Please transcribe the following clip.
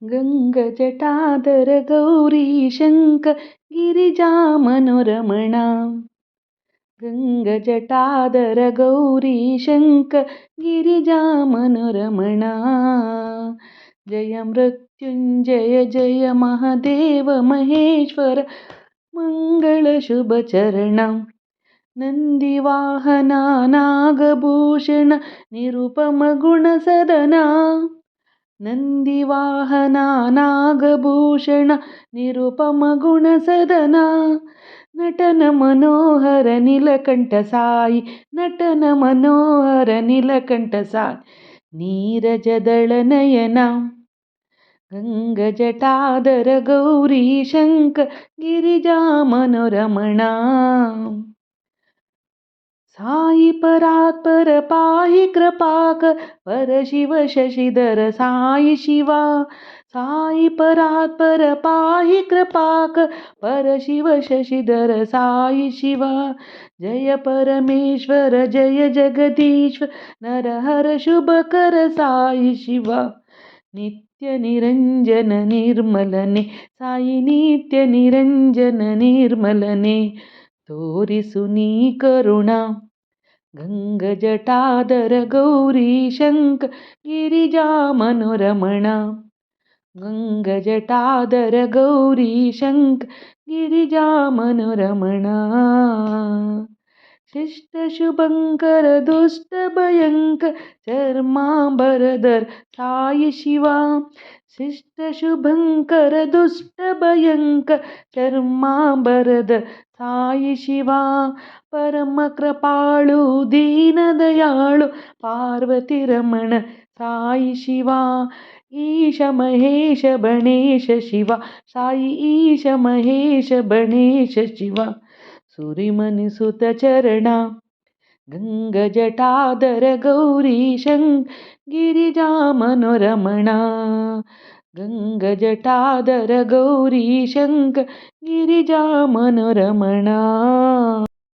गङ्गजटाधर गौरीशङ्क गिरिजामनोरमणा। गङ्गजटाधर गौरीशङ्क गिरिजामनोरमणा। जय मृत्युञ्जय जय महादेव महेश्वर मङ्गलशुभचरणा। नन्दिवाहना नागभूषण निरुपमगुणसदना। नन्दिवाहना नागभूषण निरुपमगुणसदना। नटन मनोहर नीलकण्ठ साई। नटन मनोहर नीलकण्ठ साई। नीरजदलनयना। गङ्गजटाधर गौरीशङ्क गिरिजामनोरमणा। साई परात्पर पाहि कृपाकर परशिव शशिधर साई शिवा। साई परात्पर पाहि कृपाकर परशिव शशिधर साई शिवा। जय परमेश्वर जय जगदीश्वर नरहर शुभकर साई शिवा। नित्य निरञ्जन निर्मलने साई नित्य निरञ्जन निर्मलने तोरिसु नी करुणा। गङ्गजटाधर गौरीशङ्क गिरिजामनोरमणा। गङ्गजटाधर गौरीशङ्क गिरिजामनोरमणा। शिष्टशुभङ्कर दुष्टभयङ्कर चर्माम्बरधर साई शिवा। शिष्टशुभङ्कर दुष्टभयङ्कर चर्माम्बरधर साई शिवा। परमकृपाळु दीनदयाळु पार्वतीरमण साई शिवा। ईश महेश गणेश शिवा साई ईश महेश गणेश शिवा। सुरिमनिसुत चरणा। गङ्गजटाधर गौरीशङ्क गिरिजामनोरमणा। गङ्गजटाधर गौरीशङ्क गिरिजामनोरमणा।